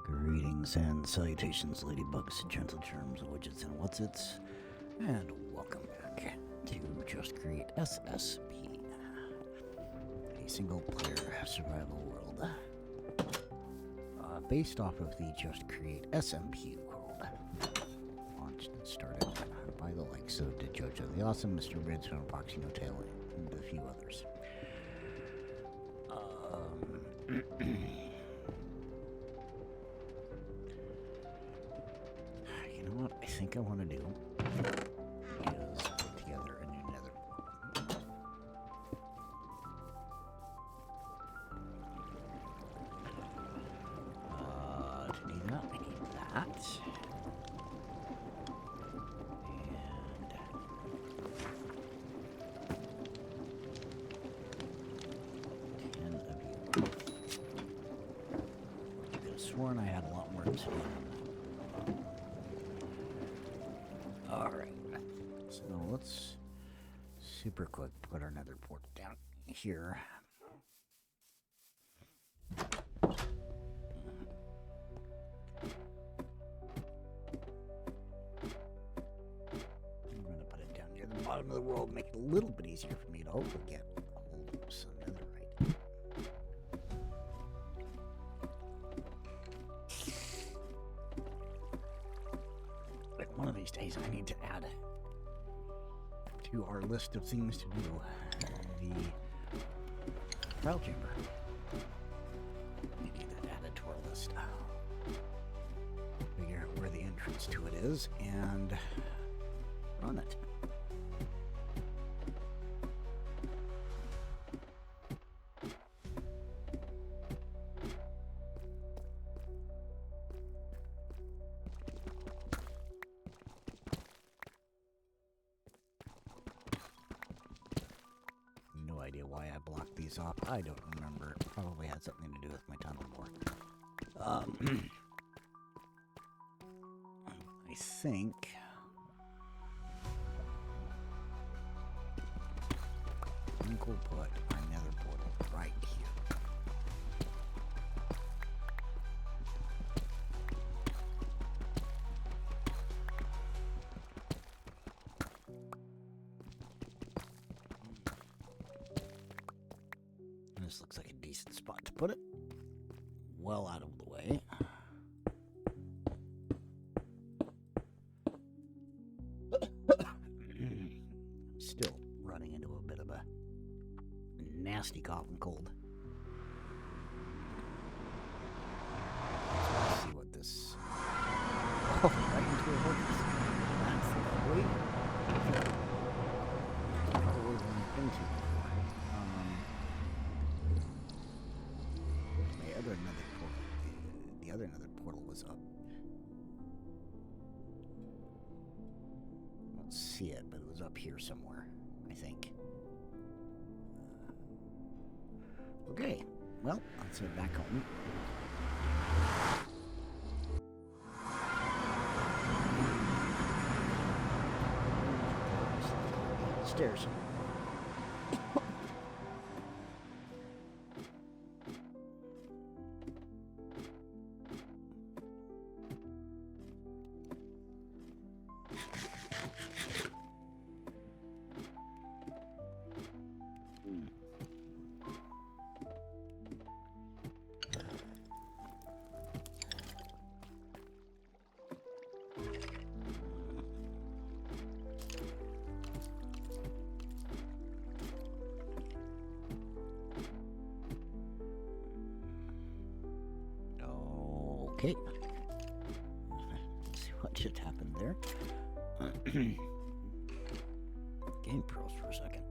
Greetings and salutations, ladybugs, gentle germs, widgets, and whatsits, and welcome back to Just Create SSP, a single-player survival world based off of the Just Create SMP world, launched and started by the likes of JoJo the Awesome, Mr. Redstone, Foxy No Tail, and a few others. You know what I think I want to do is put together a new nether. To do that, I need that. And 10 of you. I could have sworn I had a lot more to do. Alright, so let's super quick put our nether portal down here. I'm going to put it down near the bottom of the world, make it a little bit easier for me to hopefully get a hold of some netherite. Like one of these days I need to add to our list of things to do the trial chamber. We need that added to our list. Figure out where the entrance to it is and run it. No idea why I blocked these off. I don't remember. It probably had something to do with my tunnel bore. I think we'll put our nether portal right here. This looks like a decent spot to put it. Well out of the way. Still running into a bit of a nasty cough and cold. Let's see what this... Oh, right into a vortex. That's lovely. Probably would have run into before. The other nether portal was up. I don't see it, but it was up here somewhere, I think. Okay, well, let's head back home. Stairs. Okay. Let's see what just happened there. Game pros for a second.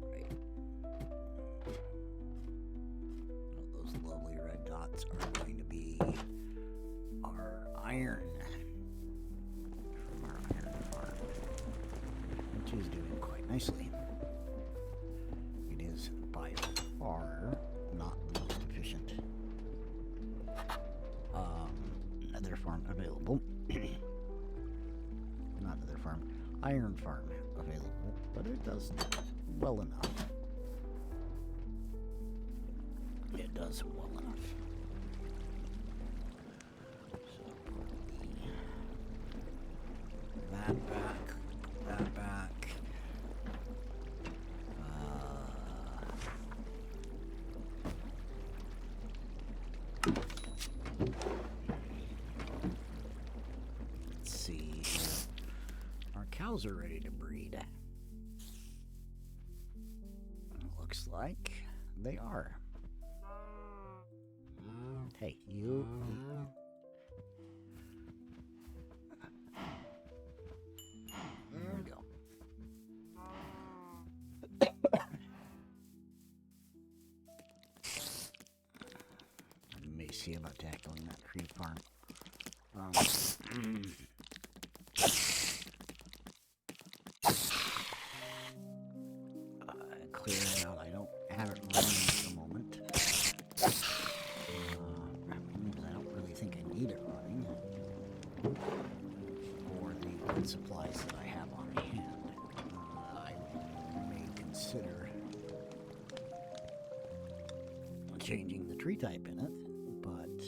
Alright. Oh, those lovely red dots are going to be our iron. From our iron farm. Which is doing quite nicely. By far not the most efficient nether farm available. Not nether farm, iron farm available. but it does well enough. It does well enough. So put that back, that back. Let's see. Our cows are ready to breed. Looks like they are. Hey, you. There we go. You may see about tackling that tree farm. Clear it out. I don't have it running at the moment. I don't really think I need it running for the wood supplies that I have on hand. I may consider changing the tree type in it, but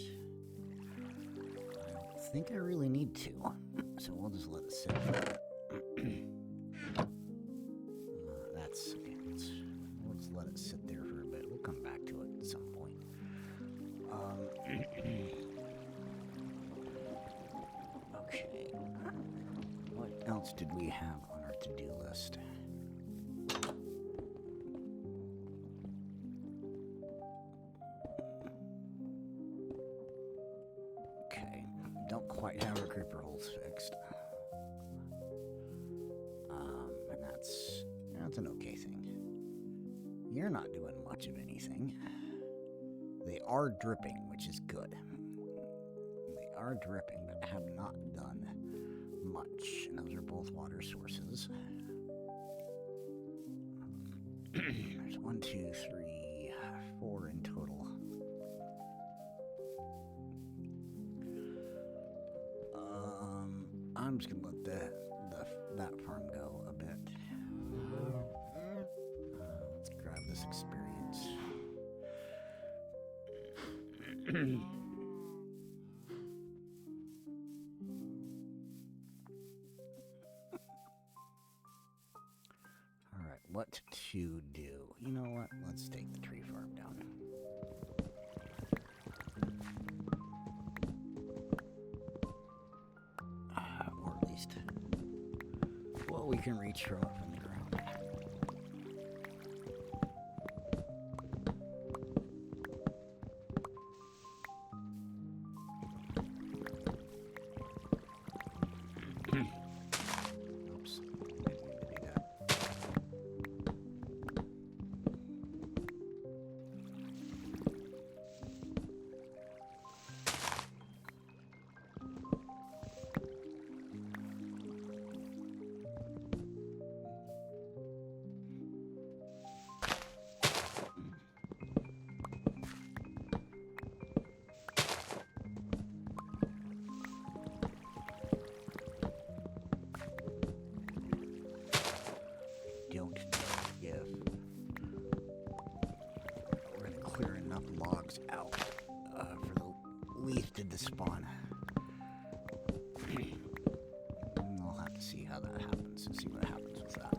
I don't think I really need to. So we'll just let it sit. We'll just let it sit there for a bit. We'll come back to it at some point. Okay. What else did we have on our to-do list? Okay. Don't quite have our creeper holes fixed. And that's an okay thing. You're not doing much of anything. They are dripping, which is good. They are dripping, but have not done much. And those are both water sources. There's 1, 2, 3, 4 in total. I'm just gonna let that farm go a bit. Let's grab this experience. Alright, what to do? You know what? Let's take the tree farm down. Or at least what we can reach from up from the ground. Oops, didn't mean to do that. Don't know if we're going to clear enough logs out for the leaf to despawn. I'll have to see how that happens and see what happens with that.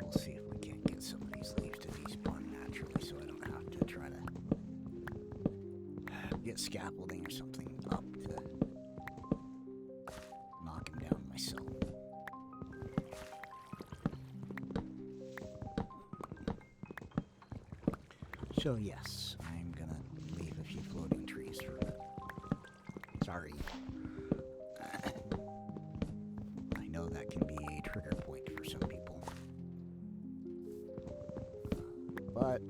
We'll see if we can't get some of these leaves to despawn naturally so I don't have to try to get scaffolding or something up to knock him down myself. So yes, I'm gonna leave a few floating trees for a bit. Sorry. I know that can be a trigger point for some people. But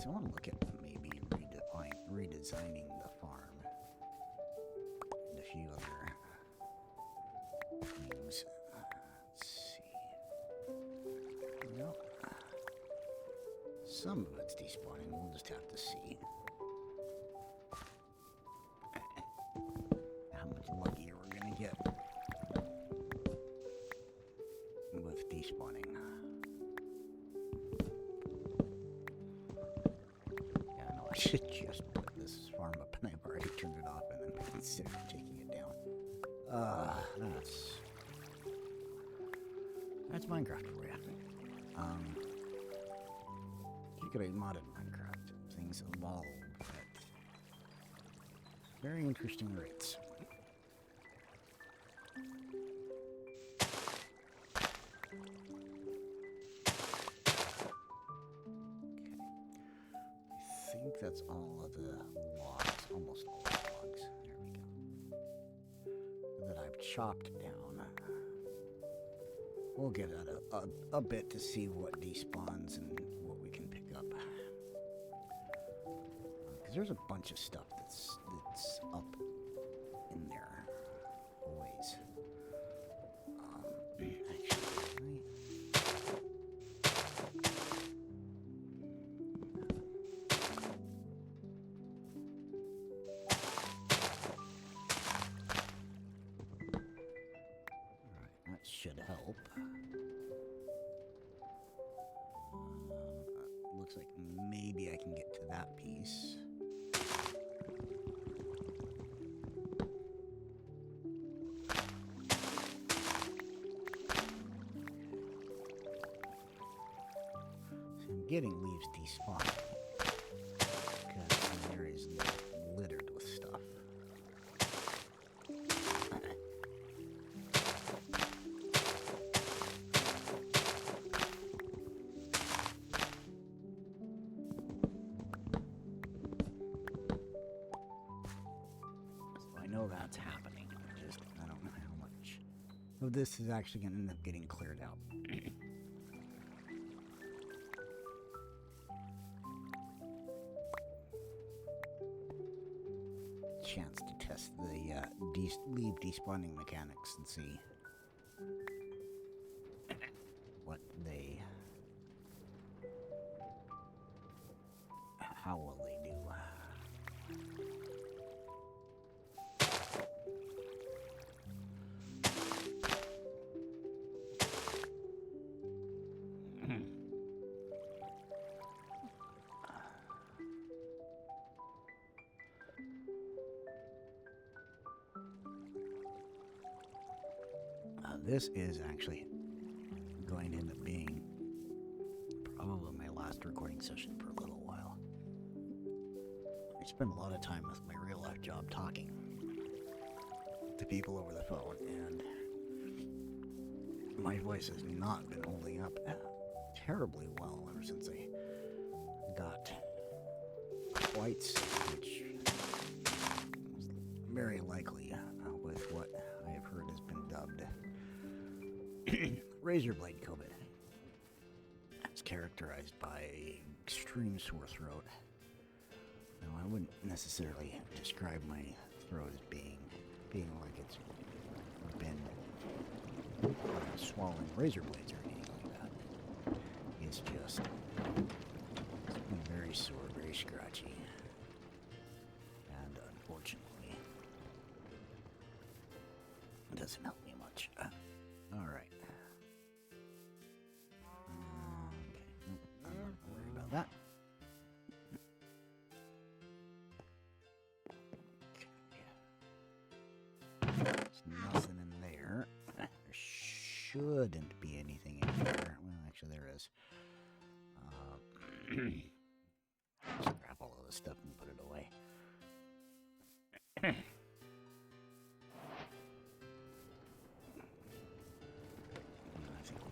I want to look at maybe redesigning the farm and a few other things. Let's see. Well, some of it's despawning. We'll just have to see how much luckier we're gonna get with despawning. Yeah, no, I should just put this farm up, and I've already turned it off, and then consider taking it down. That's Minecraft for you. You could have modded Minecraft. Things evolve at very interesting rates. I think that's all of the logs, almost all the logs. There we go. That I've chopped down. We'll give that a bit to see what despawns and what we can pick up. Because there's a bunch of stuff that's up in there always. Actually, that should help. Looks like maybe I can get to that piece. So I'm getting leaves despawn because the area is littered with stuff. That's happening. Just I don't know how much of this is actually going to end up getting cleared out. Chance to test the leave despawning mechanics and see how will they do. This is actually going to end up being probably my last recording session for a little while. I spend a lot of time with my real life job talking to people over the phone, and my voice has not been holding up terribly well ever since I got quite sick, which is very likely with what I have heard has been dubbed razor blade COVID. It's characterized by extreme sore throat. Now, I wouldn't necessarily describe my throat as being like it's been swallowing razor blades or anything like that. It's just been very sore, very scratchy, and unfortunately, it doesn't help me much. All right. Okay. Nope, I'm not worried about that. There's nothing in there. There shouldn't be anything in here. Well, actually, there is. Just grab all of this stuff and put it away. I think we'll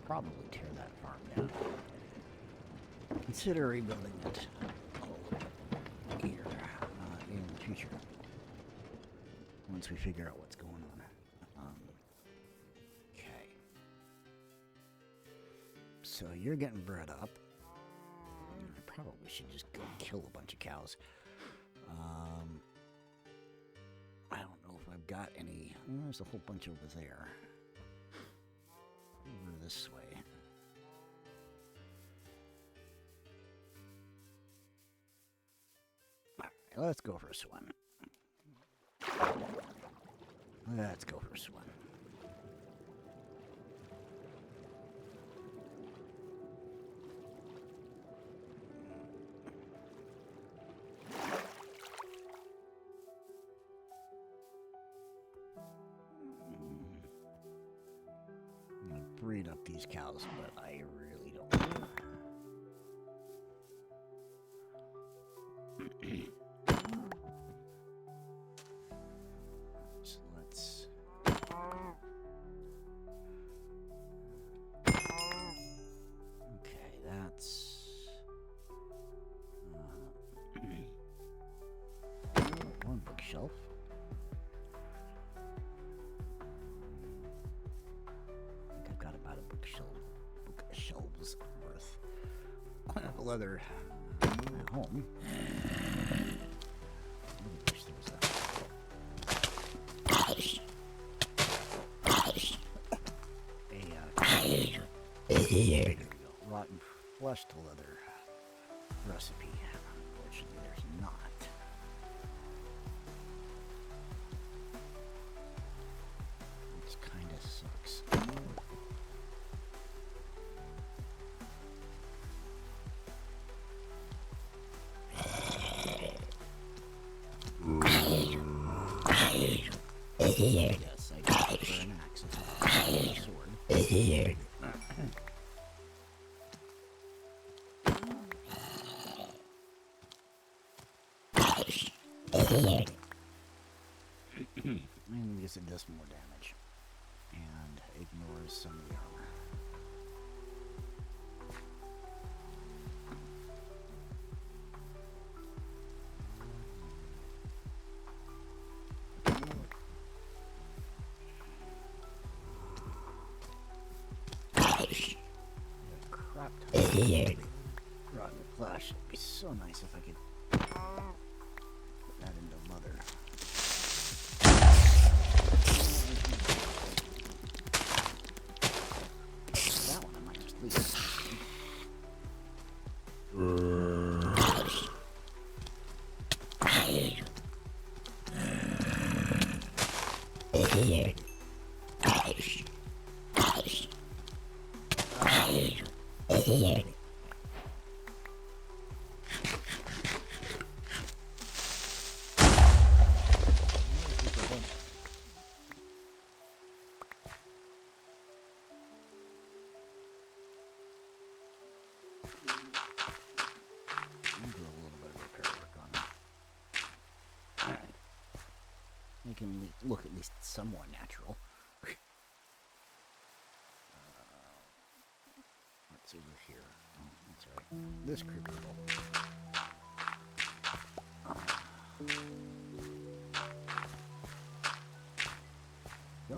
probably tear that farm down. Consider rebuilding it here in the future. Once we figure out what's going on. Okay. So you're getting bred up. I probably should just go kill a bunch of cows. I don't know if I've got any. There's a whole bunch over there. Over this way. Alright, let's go for a swim. Let's go for a swim. Breed up these cows, but I really don't care. So let's... Okay, that's... one bookshelf. Got about a bookshelves worth of leather at home. I wish there was a rotten flesh to leather recipe. Unfortunately, there's not. Which kind of sucks. Yes, I got it for an axe and a sword. Mainly because it does more damage and ignores some of the armor. Crap ton rotten flesh. It'd be so nice if I could put that into leather. That one I might just leave. Make him look at least somewhat natural. What's over here? Oh, that's right. This creeper hole. Go.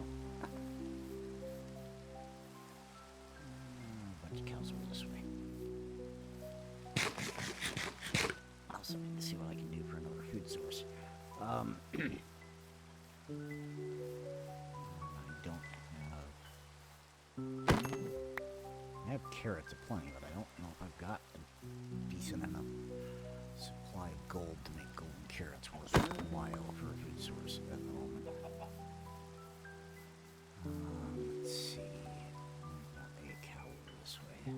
A bunch of cows over this way. I also need to see what I can do for another food source. I don't have... I have carrots aplenty, but I don't know if I've got a decent enough supply of gold to make golden carrots worthwhile for a food source at the moment. Let's see. There's not a cow over this way.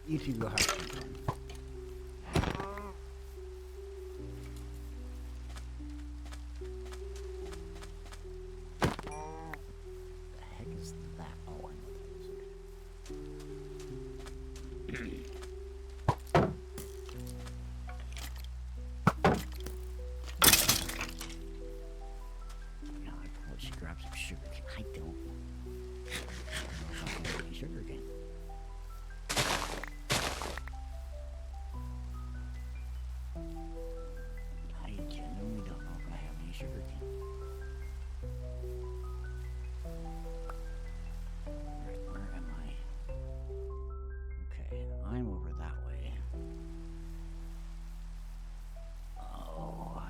You two go have some fun. The heck is that? Oh, I know that is. Okay. Now I probably should grab some sugar cane. I don't know if I have any sugar cane. I genuinely don't know if I have any sugar cane. Right, where am I? Okay, I'm over that way. Oh.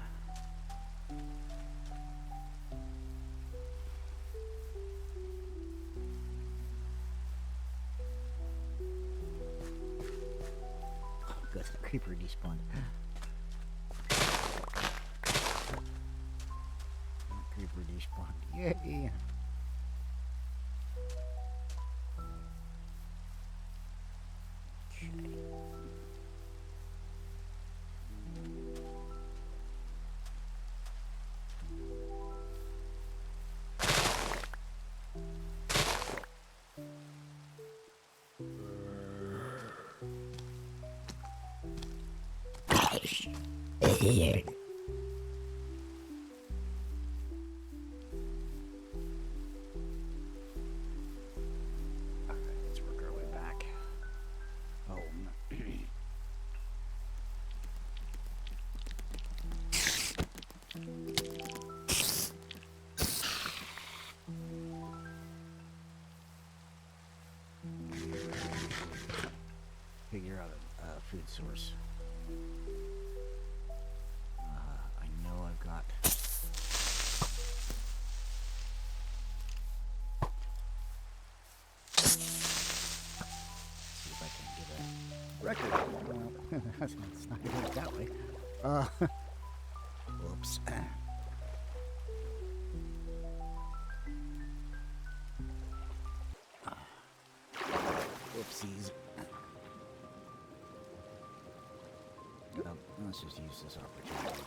Oh, good. The creeper despawned. Creeper despawned. Yay! Okay. Alright, let's work our way back. Oh, no. Figure out a food source. I know I've got. See if I can get a record. It's not gonna work that way. Whoops. Whoopsies. Let's just use this opportunity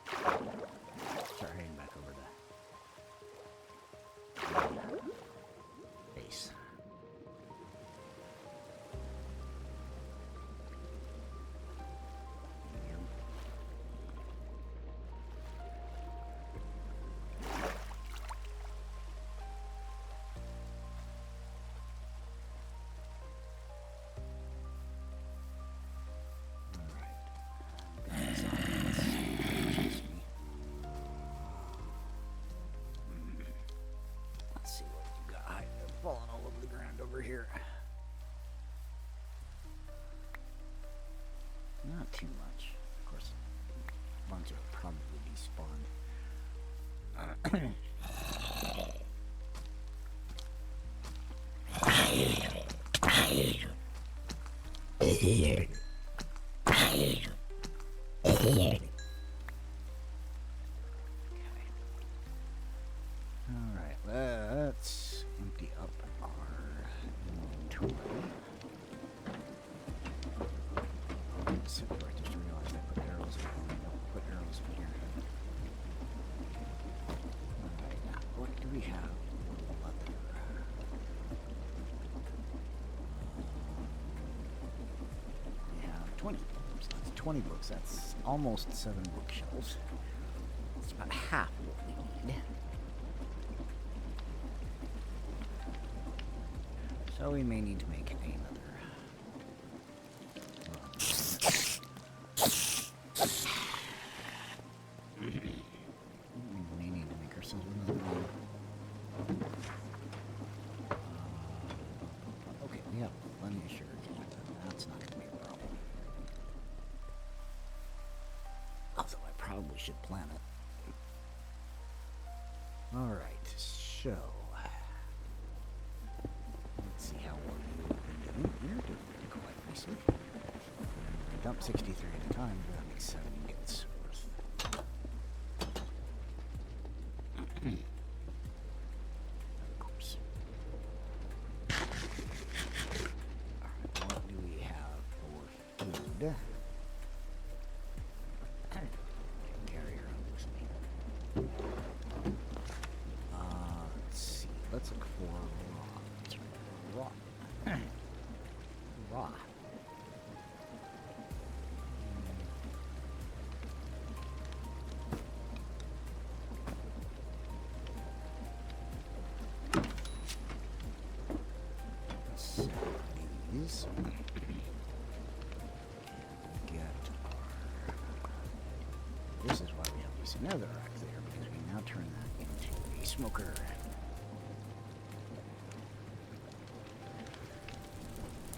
to start heading back over to base. Falling all over the ground over here. Not too much. Of course, a bunch will probably despawned. Alright, let's empty up our inventory. So I just realized I put arrows in. Put arrows in here. Alright, now what do we have? Leather. We have 20. So that's 20 books. That's almost 7 bookshelves. That's about half what we need. So we may need to make another. We may need to make ourselves another one. Okay, we have plenty of sugar cane. That's not going to be a problem. Although I probably should plant it. Alright, so let's see how well we've been doing. We're doing quite nicely. Dump 63 at a time, but that makes 7 units worth. Of course. Alright, what do we have? wood. Carry her up with me. Let's see. Let's look for raw. Raw. These get our. This is why we have this nether rack there, because we now turn that into a smoker.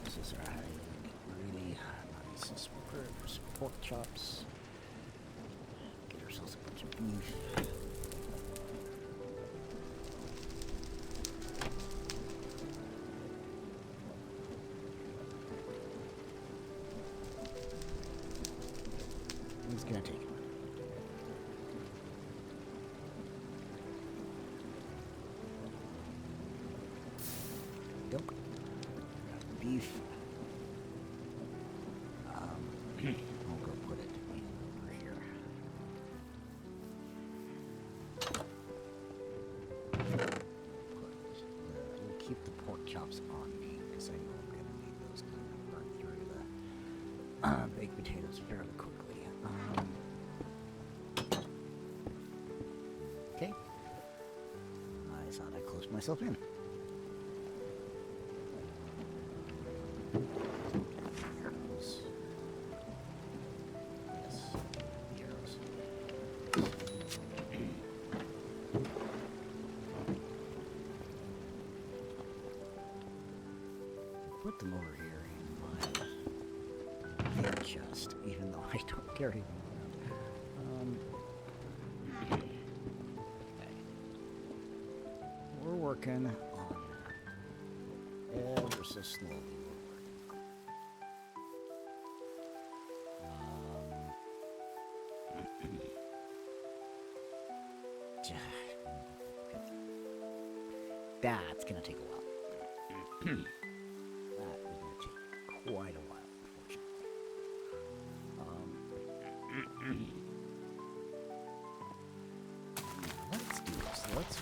This is our really nice smoker. There's some pork chops. Get ourselves a bunch of beef. It's gonna take a minute. Yep. Beef. I'll go put it in over here. We'll keep the pork chops on me because I know I'm gonna need those to burn through the baked potatoes fairly quickly. Okay. I thought I closed myself in. Arrows. Yes, the arrows. Put them over here in my chest, even though I don't carry them around. We're working on that. Ever so slowly we're working. That's gonna take a while. That is gonna take quite a while, unfortunately. Let's do this. Let's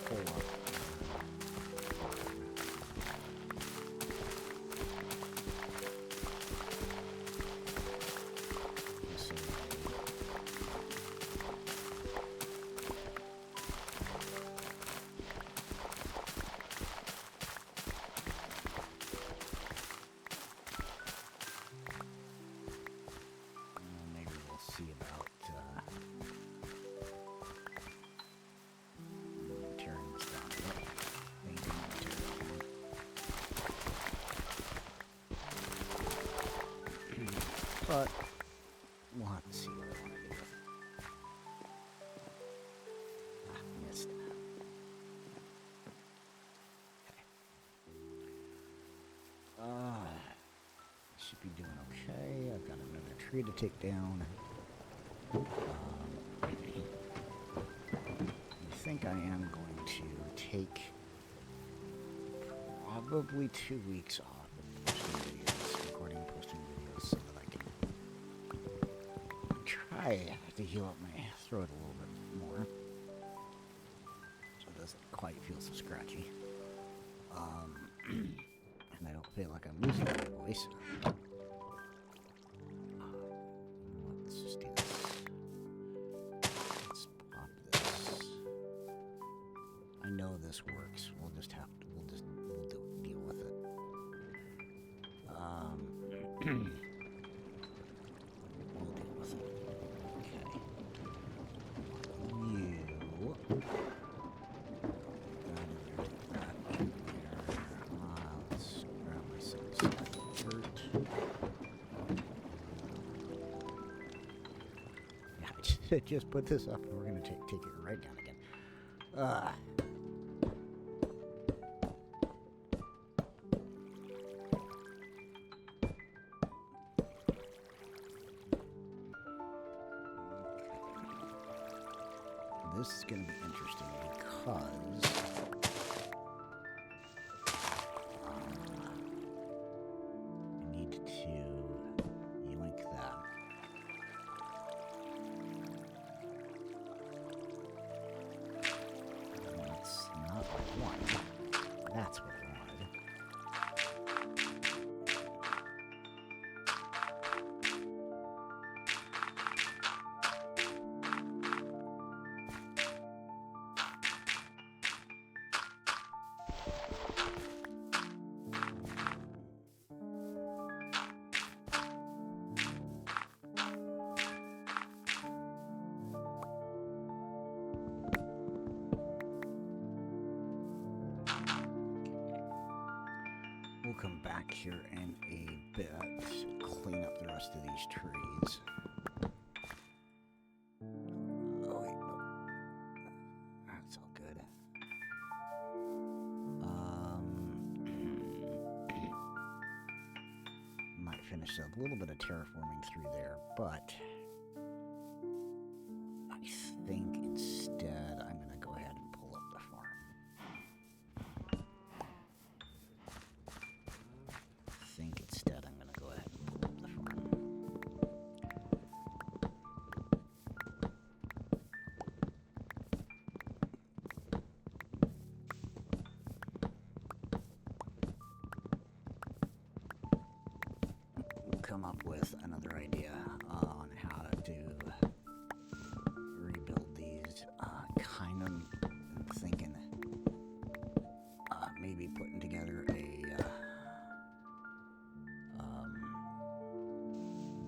pull up. Maybe we'll see about tearing this down. But we'll have to see what I want to do with it. Missed. Okay. Should be doing okay. I've got another tree to take down. I think I am going to take probably 2 weeks off of posting videos, recording and posting videos, so that I can try to heal up my throat a little bit more, so it doesn't quite feel so scratchy. And I don't feel like I'm losing my voice. Let's just do this. Let's pop this. I know this works. We'll just have to. We'll deal with it. We'll deal with it. Okay. Let's grab myself some dirt. Yeah, I just put this up and we're gonna take it right down again. This is going to be interesting because I need to come back here in a bit, clean up the rest of these trees. Oh wait, no. That's all good. Might finish a little bit of terraforming through there, but I think instead I'm going to go ahead and pull up the farm. Come up with another idea on how to rebuild these. Kind of thinking maybe putting together a barn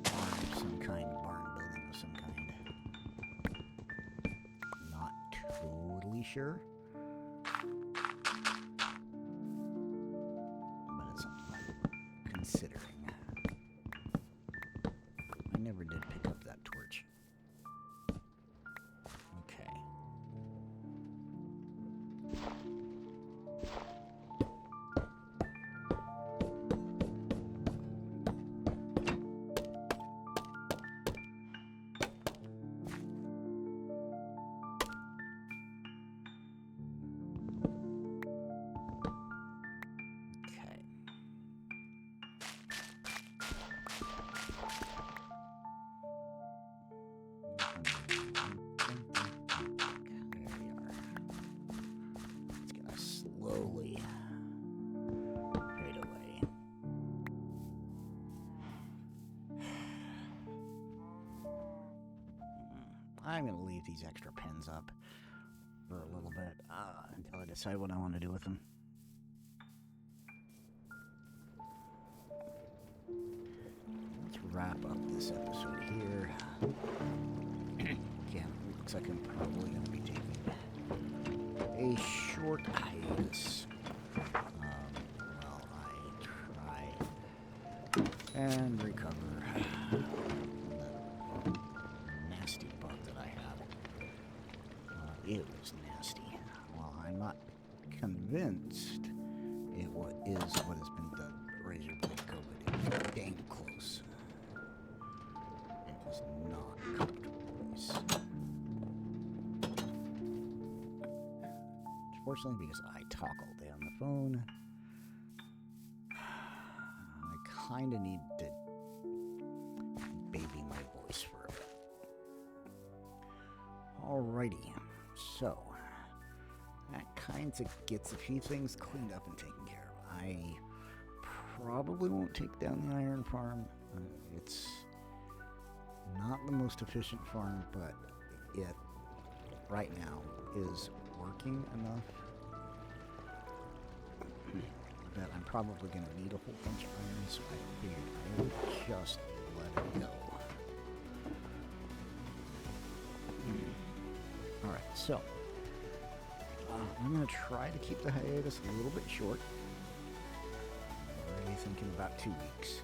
of some kind, barn building of some kind. Not totally sure, but it's something I'm considering. I never did pick up that torch. Okay. I'm going to leave these extra pins up for a little bit until I decide what I want to do with them. Let's wrap up this episode here. Again, looks like I'm probably going to be taking a short hiatus while I try and recover it was nasty. Well, I'm not convinced it is what has been the razor blade COVID. It was dang close. It was not comfortable. Fortunately, because I talk all day on the phone, I kind of need to baby my voice for a bit. Alrighty. So, that kind of gets a few things cleaned up and taken care of. I probably won't take down the iron farm. It's not the most efficient farm, but it, right now, is working enough that I'm probably going to need a whole bunch of iron, so I figured I would just let it go. Alright, so I'm going to try to keep the hiatus a little bit short. I'm already thinking about 2 weeks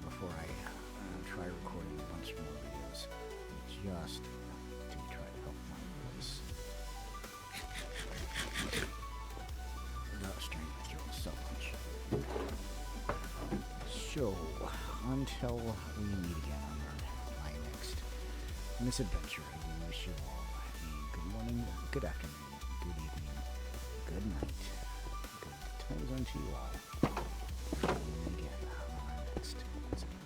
before I try recording a bunch more videos, just to try to help my voice. Strain my throat so much. So, until we meet again on my next misadventure, I wish you all a good morning, good afternoon, good evening, good night, good times unto you all. And again, on our next misadventure.